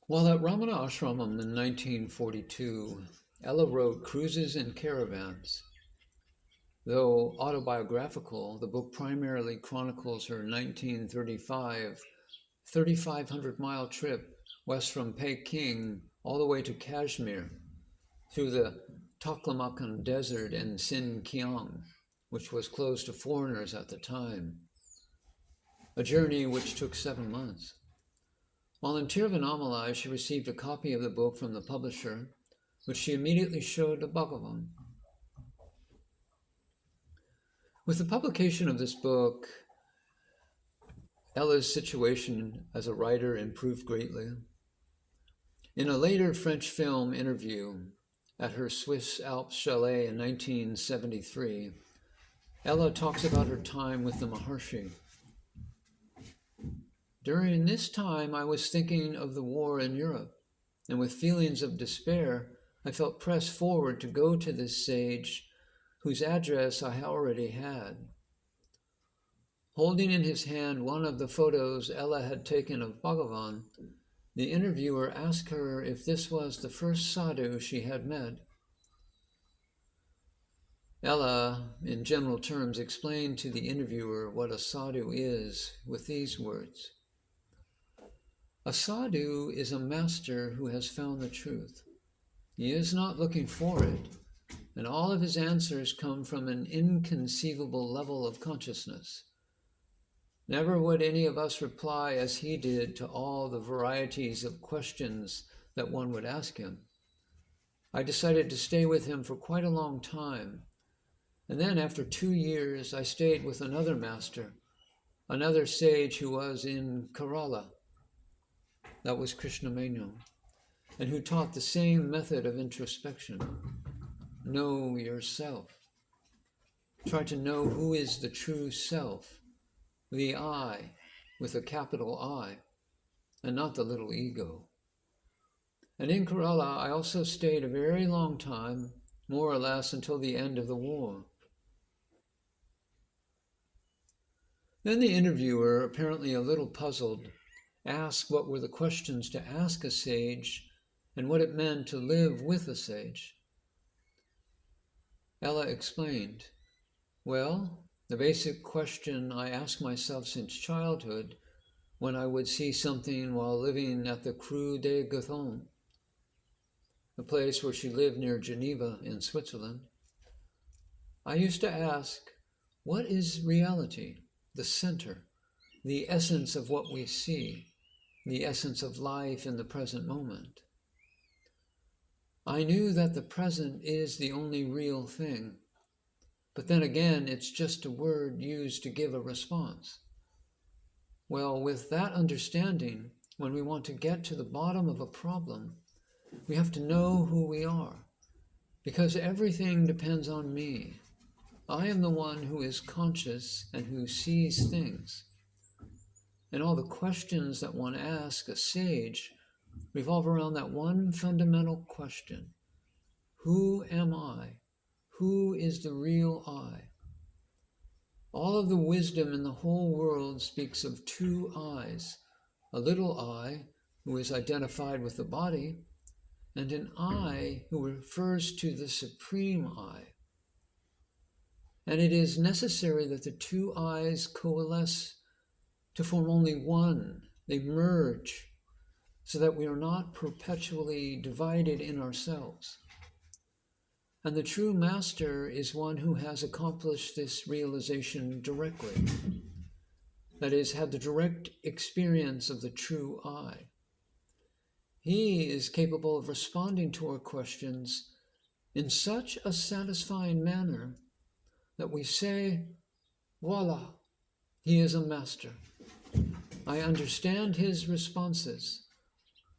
While at Ramanasraman in 1942, Ella wrote Cruises and Caravans. Though autobiographical, the book primarily chronicles her 1935 3,500-mile trip west from Peking all the way to Kashmir, through the Taklamakan Desert and Sinkiang, which was closed to foreigners at the time, a journey which took 7 months. While in Tiruvannamalai, she received a copy of the book from the publisher, which she immediately showed to Bhagavan. With the publication of this book, Ella's situation as a writer improved greatly. In a later French film interview at her Swiss Alps chalet in 1973, Ella talks about her time with the Maharshi. During this time, I was thinking of the war in Europe, and with feelings of despair, I felt pressed forward to go to this sage whose address I already had. Holding in his hand one of the photos Ella had taken of Bhagavan, the interviewer asked her if this was the first sadhu she had met. Ella, in general terms, explained to the interviewer what a sadhu is with these words. A sadhu is a master who has found the truth. He is not looking for it, and all of his answers come from an inconceivable level of consciousness. Never would any of us reply as he did to all the varieties of questions that one would ask him. I decided to stay with him for quite a long time, and then after 2 years I stayed with another master, another sage who was in Kerala. That was Krishna Menon, and who taught the same method of introspection. Know yourself. Try to know who is the true self, the I with a capital I, and not the little ego. And in Kerala, I also stayed a very long time, more or less until the end of the war. Then the interviewer, apparently a little puzzled, asked what were the questions to ask a sage and what it meant to live with a sage. Ella explained, well, the basic question I ask myself since childhood when I would see something while living at the Creux des Gothons, the place where she lived near Geneva in Switzerland, I used to ask, what is reality, the center, the essence of what we see, the essence of life in the present moment? I knew that the present is the only real thing, but then again, it's just a word used to give a response. Well, with that understanding, when we want to get to the bottom of a problem, we have to know who we are, because everything depends on me. I am the one who is conscious and who sees things. And all the questions that one asks a sage revolve around that one fundamental question. Who am I? Who is the real I? All of the wisdom in the whole world speaks of two I's, a little I who is identified with the body, and an I who refers to the supreme I. And it is necessary that the two I's coalesce to form only one. They merge so that we are not perpetually divided in ourselves. And the true master is one who has accomplished this realization directly. That is, had the direct experience of the true I. He is capable of responding to our questions in such a satisfying manner that we say, voila, he is a master. I understand his responses.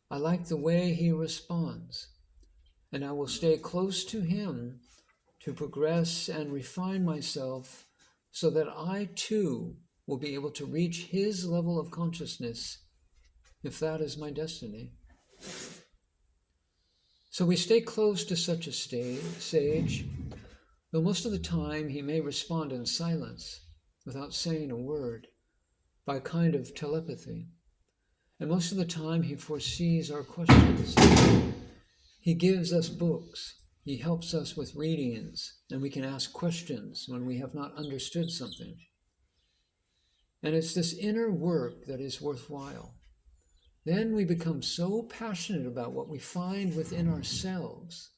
I like the way he responds. And I will stay close to him to progress and refine myself so that I too will be able to reach his level of consciousness if that is my destiny. So we stay close to such a sage, though most of the time he may respond in silence without saying a word, by a kind of telepathy. And most of the time, he foresees our questions. He gives us books. He helps us with readings, and we can ask questions when we have not understood something. And it's this inner work that is worthwhile. Then we become so passionate about what we find within ourselves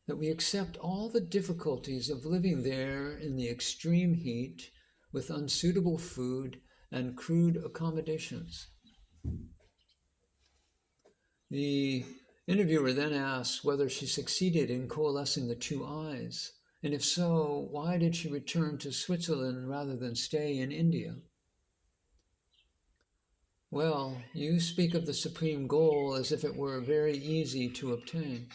that we accept all the difficulties of living there in the extreme heat with unsuitable food and crude accommodations. The interviewer then asks whether she succeeded in coalescing the two eyes, and if so, why did she return to Switzerland rather than stay in India? Well, you speak of the supreme goal as if it were very easy to obtain.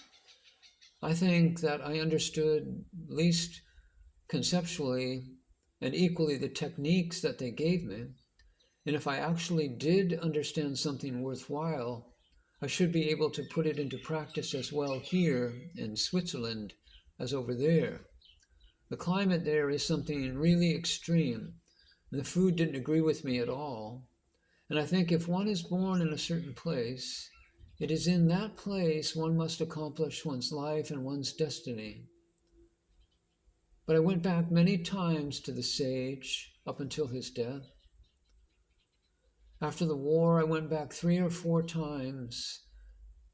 I think that I understood, at least conceptually, and equally the techniques that they gave me. And if I actually did understand something worthwhile, I should be able to put it into practice as well here in Switzerland as over there. The climate there is something really extreme. The food didn't agree with me at all. And I think if one is born in a certain place, it is in that place one must accomplish one's life and one's destiny. But I went back many times to the sage up until his death. After the war, I went back 3 or 4 times.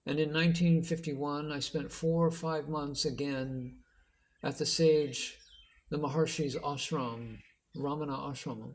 And in 1951, I spent 4 or 5 months again at the sage, the Maharshi's ashram, Ramana Ashramam.